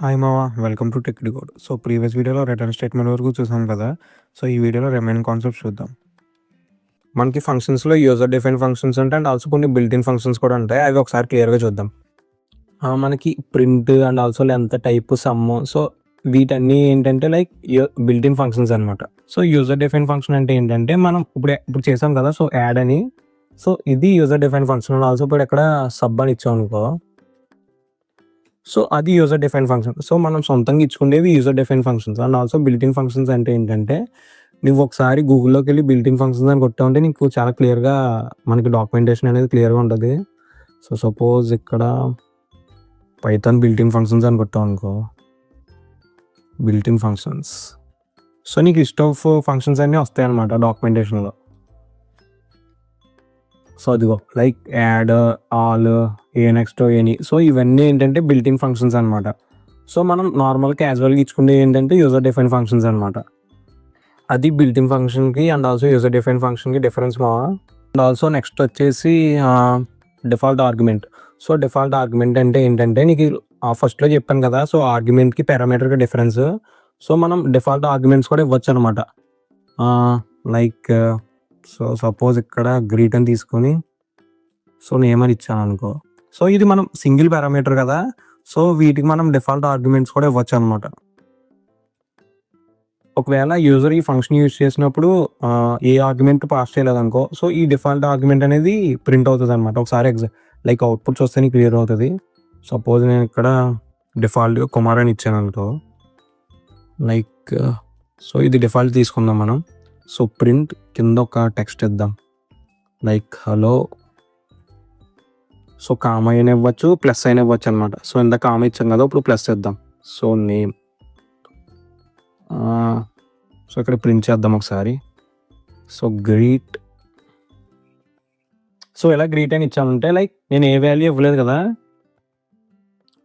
Hi మావా! Welcome to tech decode. So, previous వీడియోలో return statement వరకు చూసాం కదా! సో, ఈ వీడియోలో రిమైనింగ్ కాన్సెప్ట్స్ చూద్దాం. మనకి ఫంక్షన్స్‌లో యూజర్ డిఫైన్డ్ ఫంక్షన్స్ ఉంటాయి. అండ్ ఆల్సో కొన్ని బిల్ట్ ఇన్ ఫంక్షన్స్ కూడా ఉంటాయి. అవి ఒకసారి క్లియర్‌గా చూద్దాం. మనకి print and also length, type, sum. So, వీటన్నీ ఏంటంటే లైక్ బిల్ట్ ఇన్ ఫంక్షన్స్ అనమాట. సో, యూజర్ డిఫైన్డ్ ఫంక్షన్ అంటే ఏంటంటే మనం ఇప్పుడు చేసాం కదా! సో, యాడ్ అని. సో, ఇది user defined function. And also ఇప్పుడు ఇక్కడ సబ్ అని ఇచ్చాం అనుకో. సో, అది యూజర్ డిఫైన్డ్ ఫంక్షన్. సో, మనం సొంతంగా ఇచ్చుకునేవి user defined functions. And also built in functions అంటే ఏంటంటే, నువ్వు ఒకసారి గూగుల్‌లోకెళ్ళి బిల్ట్ ఇన్ ఫంక్షన్స్ అని కొట్టావంటే నీకు చాలా క్లియర్‌గా మనకి డాక్యుమెంటేషన్ అనేది క్లియర్‌గా ఉంటది. సో, సపోజ్ ఇక్కడ పైథాన్ బిల్ట్ ఇన్ ఫంక్షన్స్ అని కొట్టావనుకో, బిల్ట్ ఇన్ ఫంక్షన్స్. సో, నీకు లిస్ట్ ఆఫ్ ఫంక్షన్స్ అన్నీ వస్తాయన్నమాట డాక్యుమెంటేషన్‌లో. సో, అదిగో like add, all, next, any. So, ఇవన్నీ ఏంటంటే బిల్ట్ ఇన్ ఫంక్షన్స్ అనమాట. సో, మనం నార్మల్ క్యాజువల్‌గా ఇచ్చుకునేవి ఏంటంటే యూజర్ డిఫైన్డ్ ఫంక్షన్స్ అనమాట. అది బిల్ట్ ఇన్ ఫంక్షన్‌కి అండ్ ఆల్సో యూజర్ డిఫైన్డ్ ఫంక్షన్‌కి డిఫరెన్స్ మావా. అండ్ ఆల్సో నెక్స్ట్ వచ్చేసి default argument. So, default argument అంటే ఏంటంటే నీకు ఫస్ట్‌లో చెప్పాను కదా! సో, ఆర్గ్యుమెంట్‌కి పారామీటర్‌కి డిఫరెన్స్. సో, మనం డిఫాల్ట్ ఆర్గ్యుమెంట్స్ కూడా ఇవ్వచ్చు అనమాట. లైక్ సో, సపోజ్ ఇక్కడ గ్రీట్ అని తీసుకొని సో, నేమ్ అని ఇచ్చాననుకో. సో, ఇది మనం సింగిల్ పారామీటర్ కదా! సో, వీటికి మనం డిఫాల్ట్ ఆర్గ్యుమెంట్స్ కూడా ఇవ్వచ్చు అనమాట. ఒకవేళ యూజర్ ఈ ఫంక్షన్ యూజ్ చేసినప్పుడు ఏ ఆర్గ్యుమెంట్ పాస్ చేయలేదనుకో, సో, ఈ డిఫాల్ట్ ఆర్గ్యుమెంట్ అనేది ప్రింట్ అవుతదనమాట. ఒకసారి లైక్ అవుట్‌పుట్ చూస్తే నీకు క్లియర్ అవుతది. సపోజ్ నేను ఇక్కడ డిఫాల్ట్‌గా కుమార్ అని ఇచ్చాననుకో, లైక్ సో, ఇది డిఫాల్ట్ తీసుకుందాం మనం. సో, ప్రింట్ కింద ఒక టెక్స్ట్ ఇద్దాం. Like hello. సో, కామా అయినా ఇవ్వచ్చు, ప్లస్ అయినా ఇవ్వచ్చు అనమాట. సో, ఇందాక కామా ఇచ్చాం కదా! ఇప్పుడు ప్లస్ ఇద్దాం. So, name. సో, ఇక్కడ ప్రింట్ చేద్దాం ఒకసారి. So, greet. సో, ఇలా గ్రీట్ అని ఇచ్చానంటే లైక్ నేను ఏ వాల్యూ ఇవ్వలేదు కదా!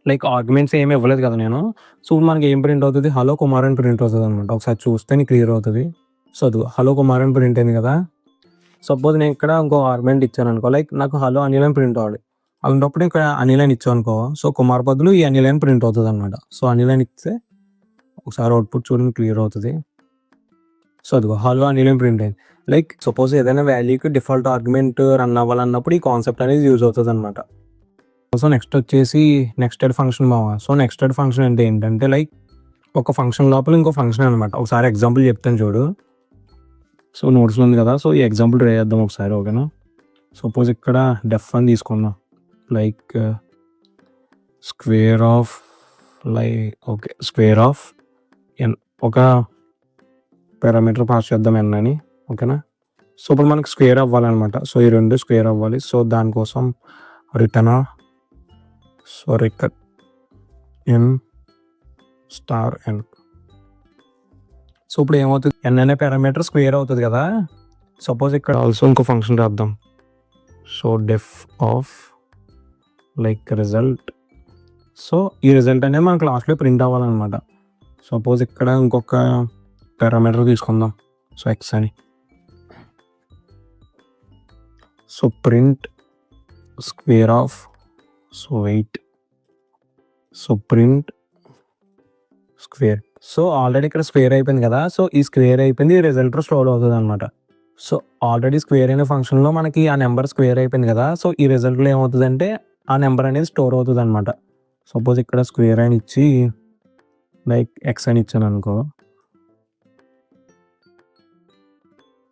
లైక్ ఆర్గ్యుమెంట్స్ ఏమి ఇవ్వలేదు కదా నేను. సో, మనకి ఏం ప్రింట్ అవుతది? హలో కుమార్ అని ప్రింట్ అవుతదనమాట. ఒకసారి చూస్తే నీకు క్లియర్ అవుతది. సో, అదిగో హలో కుమార్ అని ప్రింట్ అయింది కదా! సపోజ్ నేను ఇక్కడ ఇంకో ఆర్గ్యుమెంట్ ఇచ్చాననుకో, లైక్ నాకు హలో అనిల్ అని ప్రింట్ అవ్వాలి. అలాంటప్పుడు ఇక్కడ అనిల్ అని ఇచ్చావనుకో, సో, కుమార్ బదులు ఈ అనిల్ అని ప్రింట్ అవుతదనమాట. సో, అనిల్ అని ఇస్తే ఒకసారి అవుట్‌పుట్ చూడండి క్లియర్ అవుతది. సో, అదిగో హలో అనిల్ అని ప్రింట్ అయింది. లైక్ సపోజ్ ఏదైనా వాల్యూకి డిఫాల్ట్ ఆర్గ్యుమెంట్ రన్ అవ్వాలన్నప్పుడు ఈ కాన్సెప్ట్ అనేది యూజ్ అవుతదనమాట. సో, నెక్స్ట్ వచ్చేసి నెక్స్టెడ్ ఫంక్షన్ మావా. సో, నెక్స్టెడ్ ఫంక్షన్ అంటే ఏంటంటే లైక్ ఒక ఫంక్షన్ లోపల ఇంకో ఫంక్షన్ అనమాట. ఒకసారి ఎగ్జాంపుల్ చెప్తాను చూడు. సో, నోట్స్‌లో ఉంది కదా! సో, ఈ ఎగ్జాంపుల్ ట్రై చేద్దాం ఒకసారి. ఓకేనా? సపోజ్ ఇక్కడ డెఫ్ అని తీసుకుందాం. Like square of square of N. ఒక పారామీటర్ పాస్ చేద్దాం ఎన్ అని. ఓకేనా? సో, ఇప్పుడు మనకి స్క్వేర్ అవ్వాలన్నమాట. సో, ఈ రెండు స్క్వేర్ అవ్వాలి. సో, దానికోసం రిటర్న్ ఎన్ స్టార్ ఎన్. సో, ఇప్పుడు ఏమవుతుంది? ఎన్ అనే పారామీటర్ స్క్వేర్ అవుతుంది కదా! సపోజ్ ఇక్కడ ఆల్సో ఇంకో ఫంక్షన్ రాద్దాం. So, deaf of like result. So, ఈ రిజల్ట్ అనేది మనకు లాస్ట్‌లో ప్రింట్ అవ్వాలన్నమాట. సపోజ్ ఇక్కడ ఇంకొక పారామీటర్ తీసుకుందాం. సో, ఎక్స్ అని. So, print square of so, wait. So, print square. So, already ఇక్కడ స్క్వేర్ అయిపోయింది కదా! సో, ఈ స్క్వేర్ అయిపోయింది. ఈ రిజల్ట్ స్టోర్ అవుతదనమాట. సో, ఆల్రెడీ స్క్వేర్ అయిన ఫంక్షన్‌లో మనకి ఆ నెంబర్ స్క్వేర్ అయిపోయింది కదా! సో, ఈ రిజల్ట్‌లో ఏమవుతదంటే ఆ నెంబర్ అనేది స్టోర్ అవుతదనమాట. సపోజ్ ఇక్కడ స్క్వేర్ అని ఇచ్చి లైక్ ఎక్స్ అని ఇచ్చాననుకో.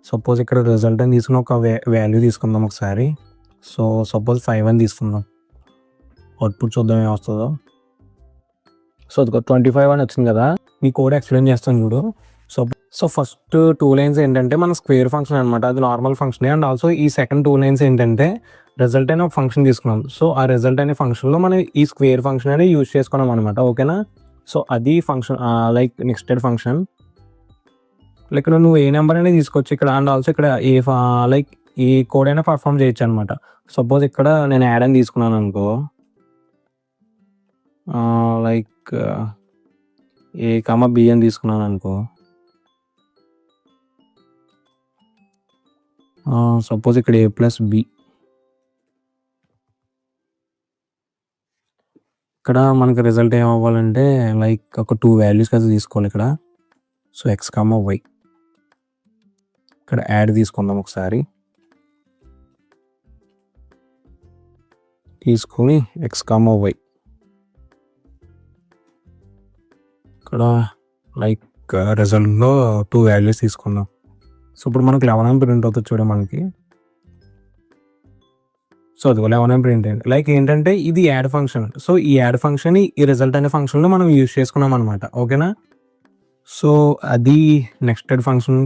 సపోజ్ ఇక్కడ రిజల్ట్ అని తీసుకుని ఒక వాల్యూ తీసుకుందాం ఒకసారి. సో, సపోజ్ 5 అని తీసుకుందాం. అవుట్‌పుట్ చూద్దాం ఏమొస్తదో. సో, అదిగో 25 అని వచ్చింది కదా! మీ కోడ్ ఎక్స్‌ప్లెయిన్ చేస్తాను చూడు. సో, ఫస్ట్ 2 లైన్స్ ఏంటంటే మన స్క్వేర్ ఫంక్షన్ అనమాట. అది నార్మల్ ఫంక్షనే. అండ్ ఆల్సో ఈ సెకండ్ 2 లైన్స్ ఏంటంటే రిజల్ట్ అనే ఒక ఫంక్షన్ తీసుకున్నాం. సో, ఆ రిజల్ట్ అనే ఫంక్షన్‌లో మనం ఈ స్క్వేర్ ఫంక్షన్ అనేది యూజ్ చేసుకున్నాం అనమాట. ఓకేనా? సో, అది function like nested function. Like నువ్వు ఏ నెంబర్ అనేది తీసుకోవచ్చు ఇక్కడ. అండ్ ఆల్సో ఇక్కడ లైక్ ఏ కోడ్ అయినా పర్ఫామ్ చేయొచ్చు అనమాట. సపోజ్ ఇక్కడ నేను యాడ్ అని తీసుకున్నాను అనుకో. లైక్ ఏ కామా బి అని తీసుకున్నాను అనుకో. సపోజ్ ఇక్కడ ఏ ప్లస్ బి ఇక్కడ మనకి రిజల్ట్ ఏమవ్వాలంటే లైక్ ఒక 2 వాల్యూస్ అయితే తీసుకోవాలి ఇక్కడ. సో ఎక్స్ కామా వై ఇక్కడ యాడ్ తీసుకుందాం ఒకసారి. తీసుకొని ఎక్స్ కామా వై ఇక్కడ లైక్ రిజల్ట్లో 2 వాల్యూస్ తీసుకుందాం. సో ఇప్పుడు మనకు 11 అని ప్రింట్ అవుతుంది చూడండి మనకి. సో అది 11 అని ప్రింట్ అయింది. లైక్ ఏంటంటే ఇది యాడ్ ఫంక్షన్. సో ఈ యాడ్ ఫంక్షన్ ఈ రిజల్ట్ అనే ఫంక్షన్లో మనం యూజ్ చేసుకున్నాం అనమాట. ఓకేనా. సో అది నెక్స్టెడ్ ఫంక్షన్.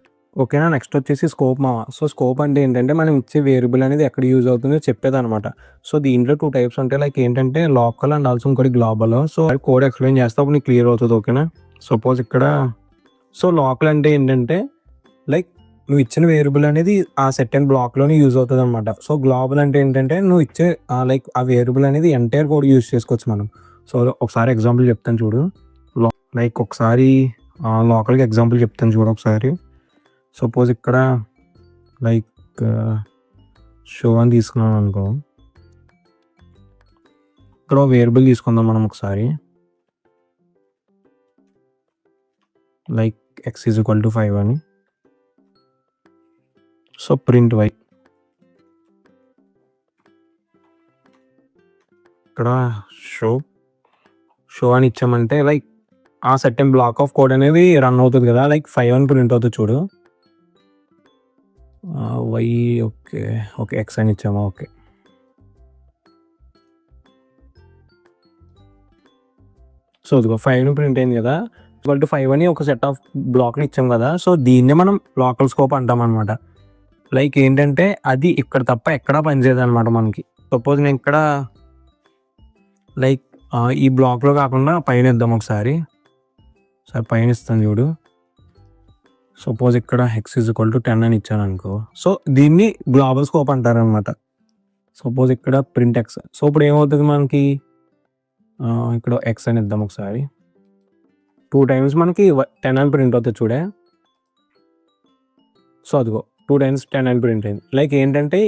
ఓకేనా. నెక్స్ట్ వచ్చేసి స్కోప్ మావా. సో స్కోప్ అంటే ఏంటంటే మనం ఇచ్చే వేరియబుల్ అనేది ఎక్కడ యూజ్ అవుతుందో చెప్పేది అనమాట. సో దీంట్లో 2 టైప్స్ ఉంటాయి. లైక్ ఏంటంటే లోకల్ అండ్ ఆల్సో ఇంకోటి గ్లోబల్. సో కోడ్ ఎక్స్ప్లెయిన్ చేస్తే అప్పుడు నీకు క్లియర్ అవుతుంది. ఓకేనా. సపోజ్ ఇక్కడ సో లోకల్ అంటే ఏంటంటే లైక్ నువ్వు ఇచ్చిన వేరియబుల్ అనేది ఆ సెట్ అండ్ బ్లాక్లోనే యూజ్ అవుతుంది అనమాట. సో గ్లోబల్ అంటే ఏంటంటే నువ్వు ఇచ్చే లైక్ ఆ వేరియబుల్ అనేది ఎంటైర్ కోడ్ యూజ్ చేసుకోవచ్చు మనం. సో ఒకసారి ఎగ్జాంపుల్ చెప్తాను చూడు. లైక్ ఒకసారి లోకల్గా ఎగ్జాంపుల్ చెప్తాను చూడు ఒకసారి. సపోజ్ ఇక్కడ లైక్ షో అని తీసుకున్నాను అనుకో. ఇక్కడ వేరియబుల్ తీసుకుందాం మనం ఒకసారి. Like X is equal to 5 అని. సో ప్రింట్ వై ఇక్కడ షో అని ఇచ్చామంటే లైక్ ఆ సెట్ బ్లాక్ ఆఫ్ కోడ్ అనేది రన్ అవుతుంది కదా. లైక్ 5 అని ప్రింట్ అవుతుంది చూడు. వై ఓకే ఎక్స్ అని ఇచ్చామా. ఓకే సో ఇదిగో 5 ప్రింట్ అయింది కదా. ఈక్వల్ టు 5 అని ఒక సెట్ ఆఫ్ బ్లాక్లు ఇచ్చాం కదా. సో దీన్నే మనం లోకల్ స్కోప్ అంటాం అనమాట. లైక్ ఏంటంటే అది ఇక్కడ తప్ప ఎక్కడా పనిచేయదు అనమాట మనకి. సపోజ్ నేను ఇక్కడ లైక్ ఈ బ్లాక్లో కాకుండా పైన ఇద్దాం ఒకసారి. సరే పైన ఇస్తాను చూడు. సపోజ్ ఇక్కడ ఎక్స్ ఈజ్ ఈక్వల్ టు 10 అని ఇచ్చాను అనుకో. సో దీన్ని గ్లోబల్ స్కోప్ అంటారనమాట. సపోజ్ ఇక్కడ ప్రింట్ ఎక్స్. సో ఇప్పుడు ఏమవుతుంది మనకి ఇక్కడ ఎక్స్ అని ఇద్దాం ఒకసారి. 2 టైమ్స్ మనకి 10 అని ప్రింట్ అవుతుంది చూడే. సో అదిగో 2 టైమ్స్ 10 అని ప్రింట్ అయింది. లైక్ ఏంటంటే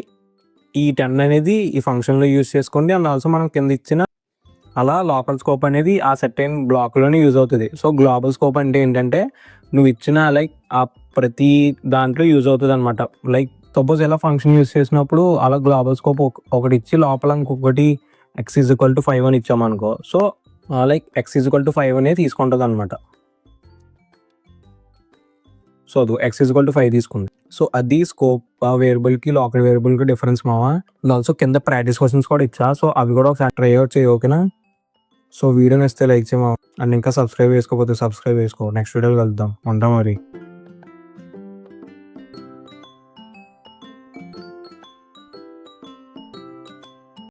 ఈ 10 అనేది ఈ ఫంక్షన్లో యూజ్ చేసుకోండి. అండ్ ఆల్సో మనం కింద ఇచ్చిన అలా లోకల్ స్కోప్ అనేది ఆ సెట్ అయిన బ్లాక్లోనే యూజ్ అవుతుంది. సో గ్లోబల్ స్కోప్ అంటే ఏంటంటే నువ్వు ఇచ్చిన లైక్ ఆ ప్రతి దాంట్లో యూజ్ అవుతుంది అనమాట. లైక్ సపోజ్ ఎలా ఫంక్షన్ యూజ్ చేసినప్పుడు అలా గ్లోబల్ స్కోప్ ఒకటి ఇచ్చి లోపల ఇంకొకటి ఎక్స్ ఈజ్ ఈక్వల్ టు 5 అని ఇచ్చామనుకో. So like X is equal to 5 అనేది తీసుకుంటుంది అనమాట. సో అది ఎక్స్ ఈజ్ ఈక్వల్ టు 5 తీసుకుంది. సో అది స్కోప్ వేరియబుల్కి లోకల్ వేరియబుల్కి డిఫరెన్స్ మావా. అండ్ ఆల్సో కింద ప్రాక్టీస్ క్వశ్చన్స్ కూడా ఇచ్చా. సో అవి కూడా ఒకసారి ట్రై అవుట్ చేయి. ఓకేనా. సో వీడియో నచ్చితే లైక్ చేయమా. అండ్ ఇంకా సబ్స్క్రైబ్ చేసుకోకపోతే సబ్స్క్రైబ్ చేసుకో. నెక్స్ట్ వీడియోలో కలుద్దాం. ఉంటాం మరి.